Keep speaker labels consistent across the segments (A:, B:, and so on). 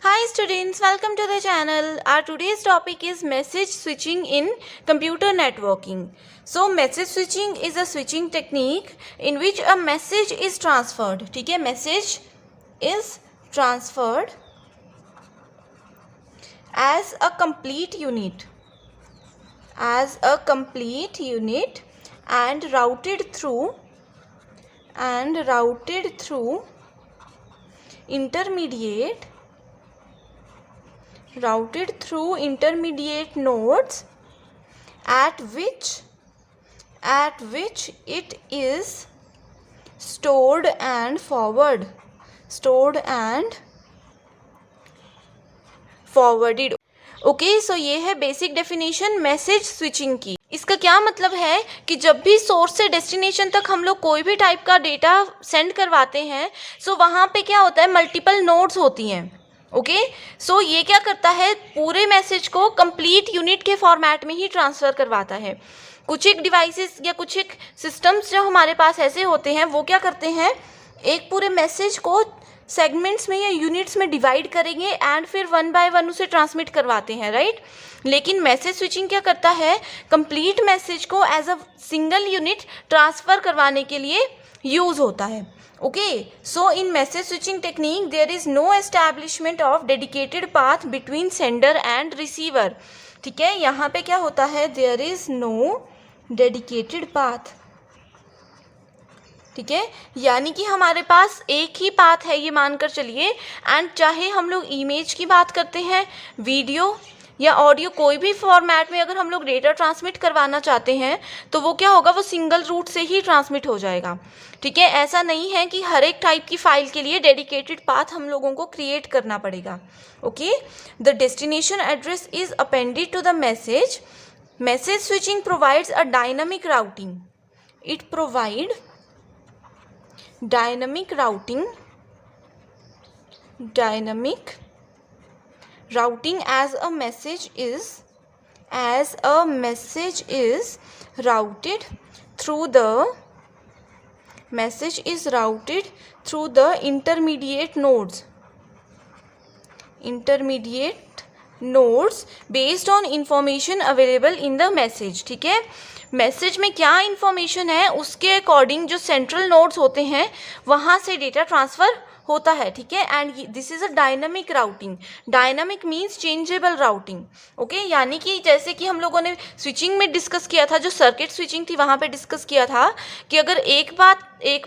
A: Hi students, welcome to the channel. Our today's topic is message switching in computer networking. So message switching is a switching technique in which a message is transferred. ठीक है, message is transferred as a complete unit and routed through intermediate nodes at which it is stored and forwarded. Okay, so ये है basic definition message switching की। इसका क्या मतलब है कि जब भी सोर्स से डेस्टिनेशन तक हम लोग कोई भी टाइप का डेटा सेंड करवाते हैं, सो वहाँ पे क्या होता है, मल्टीपल नोड्स होती हैं। ओके, सो ये क्या करता है, पूरे मैसेज को कंप्लीट यूनिट के फॉर्मेट में ही ट्रांसफ़र करवाता है। कुछ एक डिवाइसेस या कुछ एक सिस्टम्स जो हमारे पास ऐसे होते हैं, वो क्या करते हैं, एक पूरे मैसेज को सेगमेंट्स में या यूनिट्स में डिवाइड करेंगे एंड फिर वन बाय वन उसे ट्रांसमिट करवाते हैं, राइट। लेकिन मैसेज स्विचिंग क्या करता है, कंप्लीट मैसेज को as a single unit transfer करवाने के लिए यूज़ होता है। Okay, so in message switching technique there is no establishment of dedicated path between sender and receiver. ठीक है, यहाँ पे क्या होता है, there is no dedicated path. ठीक है, यानी कि हमारे पास एक ही पाथ है, ये मानकर चलिए। एंड चाहे हम लोग इमेज की बात करते हैं, वीडियो या ऑडियो, कोई भी फॉर्मेट में अगर हम लोग डेटा ट्रांसमिट करवाना चाहते हैं तो वो क्या होगा, वो सिंगल रूट से ही ट्रांसमिट हो जाएगा। ठीक है, ऐसा नहीं है कि हर एक टाइप की फाइल के लिए डेडिकेटेड पाथ हम लोगों को क्रिएट करना पड़ेगा। Okay, the destination address is appended to the message. Message switching provides a dynamic routing. It provide dynamic routing as a message is routed through the intermediate nodes based on information available in the message। ठीक है, message में क्या information है उसके according जो central nodes होते हैं वहाँ से डेटा ट्रांसफ़र होता है। ठीक है, and this is a dynamic routing. Dynamic means changeable routing. Okay, यानी कि जैसे कि हम लोगों ने स्विचिंग में डिस्कस किया था, जो सर्किट स्विचिंग थी वहाँ पे डिस्कस किया था कि अगर एक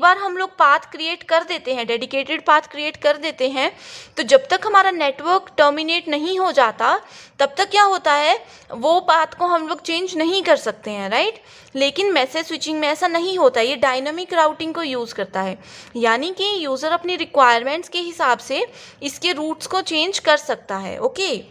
A: बार हम लोग पाथ क्रिएट कर देते हैं, डेडिकेटेड पाथ क्रिएट कर देते हैं, तो जब तक हमारा नेटवर्क टर्मिनेट नहीं हो जाता तब तक क्या होता है, वो पाथ को हम लोग चेंज नहीं कर सकते हैं, राइट। लेकिन मैसेज स्विचिंग में ऐसा नहीं होता, ये डायनामिक राउटिंग को यूज़ करता है, यानी कि यूज़र अपनी रिक्वायरमेंट्स के हिसाब से इसके रूट्स को चेंज कर सकता है। Okay,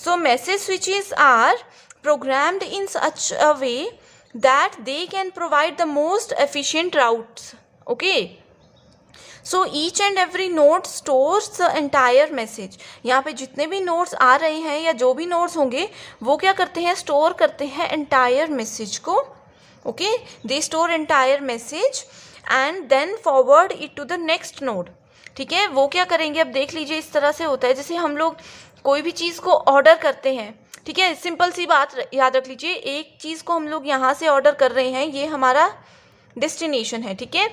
A: so message switches are programmed in such a way that they can provide the most efficient routes. Okay, so each and every node stores the entire message। यहाँ पे जितने भी नोड्स आ रहे हैं या जो भी नोड्स होंगे वो क्या करते हैं, स्टोर करते हैं एंटायर मैसेज को। Okay, they store entire message and then forward it to the next node. ठीक है, वो क्या करेंगे, अब देख लीजिए, इस तरह से होता है जैसे हम लोग कोई भी चीज़ को ऑर्डर करते हैं। ठीक है, सिंपल सी बात याद रख लीजिए, एक चीज़ को हम लोग यहाँ से ऑर्डर कर रहे हैं, ये हमारा डेस्टिनेशन है। ठीक है,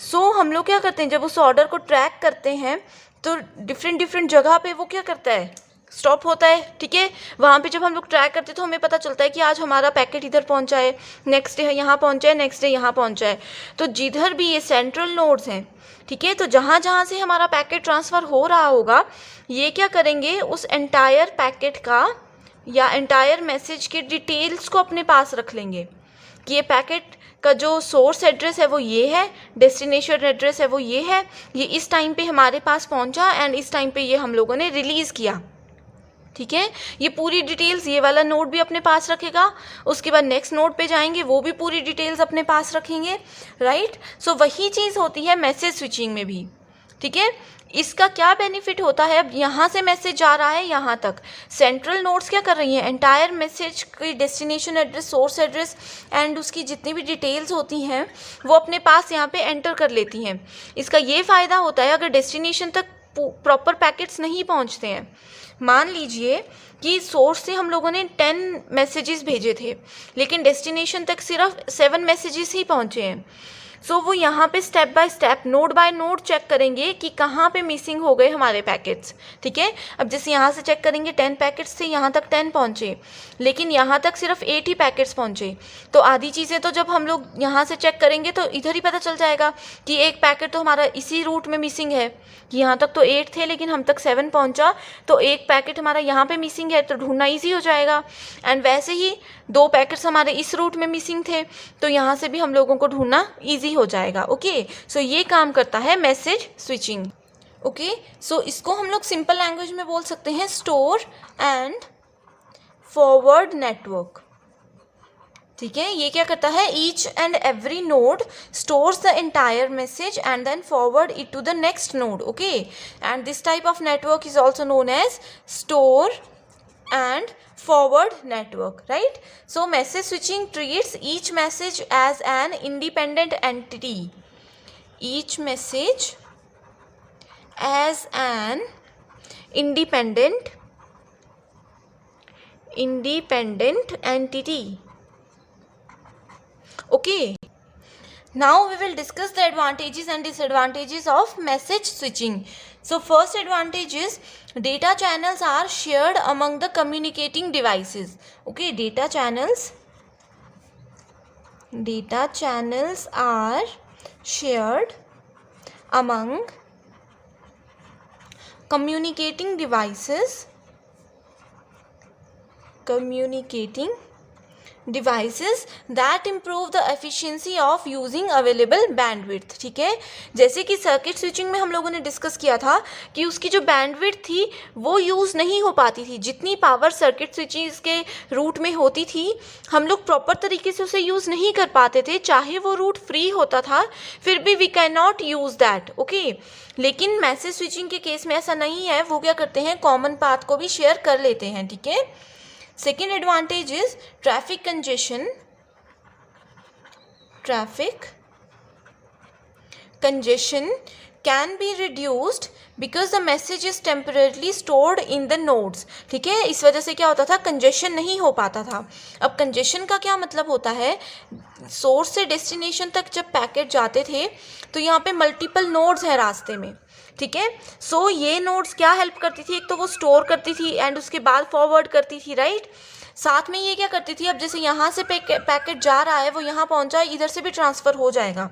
A: सो हम लोग क्या करते हैं, जब उस ऑर्डर को ट्रैक करते हैं तो डिफरेंट जगह पे वो क्या करता है, स्टॉप होता है। ठीक है, वहाँ पे जब हम लोग ट्रैक करते हैं तो हमें पता चलता है कि आज हमारा पैकेट इधर पहुँचा है, नेक्स्ट डे यहाँ पहुँचा है, नेक्स्ट डे यहाँ पहुँचा है। तो जिधर भी ये सेंट्रल नोड्स हैं, ठीक है, तो जहाँ जहाँ से हमारा पैकेट ट्रांसफ़र हो रहा होगा, ये क्या करेंगे, उस एंटायर पैकेट का या एंटायर मैसेज के डिटेल्स को अपने पास रख लेंगे कि ये पैकेट का जो सोर्स एड्रेस है वो ये है, डेस्टिनेशन एड्रेस है वो ये है, ये इस टाइम पे हमारे पास पहुंचा एंड इस टाइम पे ये हम लोगों ने रिलीज़ किया। ठीक है, ये पूरी डिटेल्स ये वाला नोड भी अपने पास रखेगा, उसके बाद नेक्स्ट नोड पे जाएंगे, वो भी पूरी डिटेल्स अपने पास रखेंगे, राइट। सो वही चीज़ होती है मैसेज स्विचिंग में भी। ठीक है, इसका क्या बेनिफिट होता है, अब यहाँ से मैसेज जा रहा है यहाँ तक, सेंट्रल नोड्स क्या कर रही हैं, एंटायर मैसेज की destination address, source address and उसकी जितनी भी डिटेल्स होती हैं वो अपने पास यहाँ पे एंटर कर लेती हैं। इसका ये फ़ायदा होता है, अगर डेस्टिनेशन तक प्रॉपर पैकेट्स नहीं पहुंचते हैं। मान लीजिए कि सोर्स से हम लोगों ने 10 मैसेजेस भेजे थे, लेकिन डेस्टिनेशन तक सिर्फ 7 मैसेजेस ही पहुंचे हैं। सो वो यहाँ पे step by step, node by node check करेंगे कि कहाँ पे मिसिंग हो गए हमारे पैकेट्स। ठीक है, अब जैसे यहाँ से चेक करेंगे 10 पैकेट्स थे, यहाँ तक 10 पहुँचे, लेकिन यहाँ तक सिर्फ 8 ही पैकेट्स पहुँचे। तो आधी चीज़ें तो जब हम लोग यहाँ से चेक करेंगे तो इधर ही पता चल जाएगा कि एक पैकेट तो हमारा इसी रूट में मिसिंग है, कि यहाँ तक तो 8 थे लेकिन हम तक 7 पहुँचा, तो एक पैकेट हमारा यहाँ पे मिसिंग है, तो ढूंढना ईजी हो जाएगा। एंड वैसे ही 2 पैकेट्स हमारे इस रूट में मिसिंग थे, तो यहाँ से भी हम लोगों को ढूंढना ईजी हो जाएगा। ओके, सो ये काम करता है मैसेज स्विचिंग। ओके, सो इसको हम लोग सिंपल लैंग्वेज में बोल सकते हैं स्टोर एंड फॉरवर्ड नेटवर्क। ठीक है, ये क्या करता है, each and every node stores the entire message and then forward it to the next node. Okay, and this type of network is also known as store and forward network, right? So message switching treats each message as an independent entity, each message as an independent entity. Okay, now we will discuss the advantages and disadvantages of message switching. So first advantage is data channels are shared among the communicating devices. Okay, data channels are shared among communicating devices that improve the efficiency of using available bandwidth. ठीक है, जैसे कि circuit switching में हम लोगों ने discuss किया था कि उसकी जो बैंडविड्थ थी वो यूज़ नहीं हो पाती थी। जितनी पावर सर्किट स्विचिंग के रूट में होती थी, हम लोग प्रॉपर तरीके से उसे यूज़ नहीं कर पाते थे, चाहे वो रूट फ्री होता था, फिर भी we can not use that. Okay, लेकिन मैसेज स्विचिंग के केस में ऐसा नहीं है, वो क्या करते हैं, कॉमन पाथ को भी शेयर कर लेते हैं। ठीक है, second advantage is traffic congestion can be reduced because the message is temporarily stored in the nodes. ठीक है, इस वजह से क्या होता था, कंजेशन नहीं हो पाता था। अब कंजेशन का क्या मतलब होता है, सोर्स से डेस्टिनेशन तक जब पैकेट जाते थे तो यहाँ पे मल्टीपल नोड्स हैं रास्ते में। ठीक है, सो ये नोड्स क्या हेल्प करती थी, एक तो वो स्टोर करती थी एंड उसके बाद फॉरवर्ड करती थी, राइट। साथ में ये क्या करती थी, अब जैसे यहाँ से पैकेट जा रहा है, वो यहाँ पहुँचा, इधर से भी ट्रांसफ़र हो जाएगा,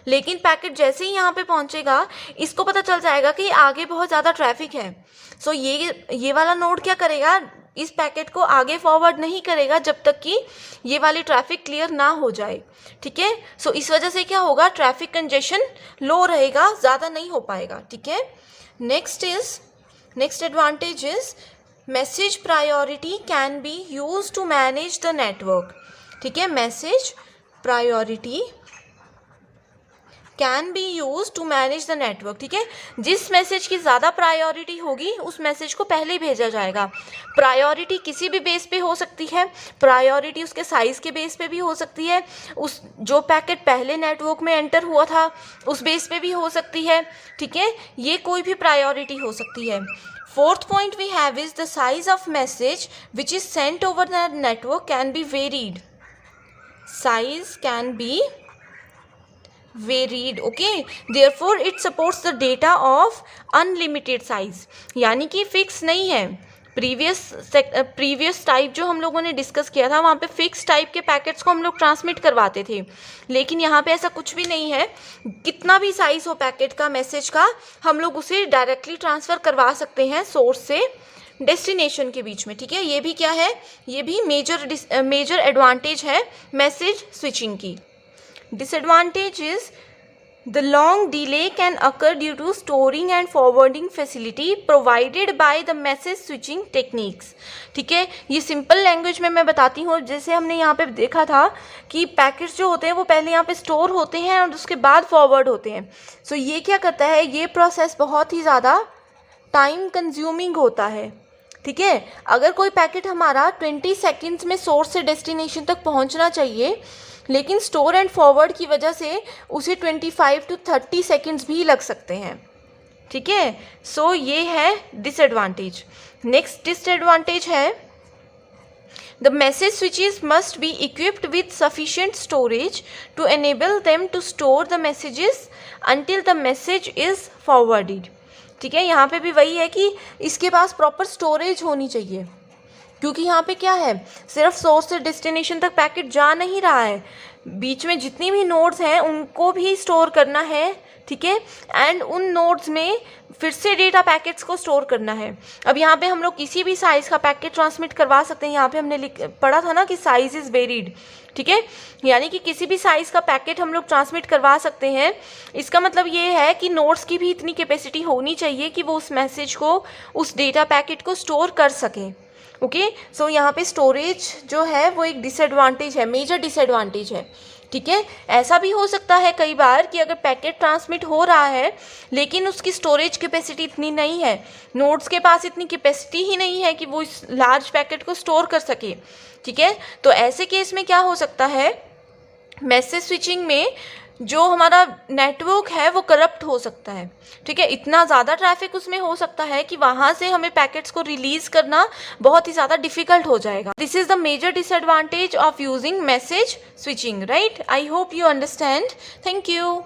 A: लेकिन पैकेट जैसे ही यहाँ पे पहुँचेगा, इसको पता चल जाएगा कि आगे बहुत ज़्यादा ट्रैफिक है। सो ये वाला नोड क्या करेगा, इस पैकेट को आगे फॉरवर्ड नहीं करेगा जब तक कि ये वाली ट्रैफिक क्लियर ना हो जाए। ठीक है, सो इस वजह से क्या होगा, ट्रैफिक कंजेशन लो रहेगा, ज़्यादा नहीं हो पाएगा। ठीक है, next advantage is message priority can be use to manage the network. ठीक है, message priority can be use to manage the network. ठीक है, जिस मैसेज की ज़्यादा प्रायोरिटी होगी उस मैसेज को पहले ही भेजा जाएगा। प्रायोरिटी किसी भी बेस पे हो सकती है, प्रायोरिटी उसके साइज़ के बेस पे भी हो सकती है, उस जो पैकेट पहले नेटवर्क में एंटर हुआ था उस बेस पे भी हो सकती है। ठीक है, ये कोई भी प्रायोरिटी हो सकती है। Fourth point we have is the size of message which is sent over the network can be varied. Size can be varied. Okay, therefore it supports the data of unlimited size. यानी कि fix नहीं है। Previous type जो हम लोगों ने discuss किया था, वहाँ पे फिक्स टाइप के पैकेट्स को हम लोग ट्रांसमिट करवाते थे, लेकिन यहाँ पे ऐसा कुछ भी नहीं है। कितना भी साइज़ हो पैकेट का, मैसेज का, हम लोग उसे डायरेक्टली ट्रांसफ़र करवा सकते हैं सोर्स से डेस्टिनेशन के बीच में। ठीक है, ये भी क्या है, ये भी मेजर एडवांटेज है मैसेज स्विचिंग की। Disadvantage is the long delay can occur due to storing and forwarding facility provided by the message switching techniques. ठीक है, ये सिंपल लैंग्वेज में मैं बताती हूँ। जैसे हमने यहाँ पे देखा था कि पैकेट्स जो होते हैं वो पहले यहाँ पे स्टोर होते हैं और उसके बाद फॉरवर्ड होते हैं। सो ये क्या करता है, ये प्रोसेस बहुत ही ज़्यादा टाइम कंज्यूमिंग होता है। ठीक है, अगर कोई पैकेट हमारा 20 सेकेंड्स में सोर्स से डेस्टिनेशन तक पहुँचना चाहिए, लेकिन स्टोर एंड फॉरवर्ड की वजह से उसे 25 to 30 सेकेंड्स भी लग सकते हैं। ठीक है। सो ये है डिसएडवांटेज। नेक्स्ट डिसएडवांटेज है the message switches must be equipped with sufficient storage to enable them to store the messages until the message is forwarded। ठीक है, यहाँ पे भी वही है कि इसके पास प्रॉपर स्टोरेज होनी चाहिए, क्योंकि यहाँ पे क्या है, सिर्फ सोर्स से डेस्टिनेशन तक पैकेट जा नहीं रहा है, बीच में जितनी भी नोड्स हैं उनको भी स्टोर करना है। ठीक है, एंड उन नोड्स में फिर से डेटा पैकेट्स को स्टोर करना है। अब यहाँ पे हम लोग किसी भी साइज़ का पैकेट ट्रांसमिट करवा सकते हैं। यहाँ पे हमने पढ़ा था ना कि साइज़ इज़ वेरीड। ठीक है, यानी कि किसी भी साइज़ का पैकेट हम लोग ट्रांसमिट करवा सकते हैं। इसका मतलब ये है कि नोड्स की भी इतनी कैपेसिटी होनी चाहिए कि वो उस मैसेज को, उस डेटा पैकेट को स्टोर कर सकें। ओके, सो यहाँ पे स्टोरेज जो है वो एक डिसएडवांटेज है, मेजर डिसएडवांटेज है। ठीक है, ऐसा भी हो सकता है कई बार कि अगर पैकेट ट्रांसमिट हो रहा है लेकिन उसकी स्टोरेज कैपेसिटी इतनी नहीं है, नोड्स के पास इतनी कैपेसिटी ही नहीं है कि वो इस लार्ज पैकेट को स्टोर कर सके। ठीक है, तो ऐसे केस में क्या हो सकता है, मैसेज स्विचिंग में जो हमारा नेटवर्क है वो करप्ट हो सकता है। ठीक है, इतना ज़्यादा ट्रैफिक उसमें हो सकता है कि वहाँ से हमें पैकेट्स को रिलीज़ करना बहुत ही ज़्यादा डिफ़िकल्ट हो जाएगा। This is the major disadvantage of using message switching, right. I hope you understand. Thank you.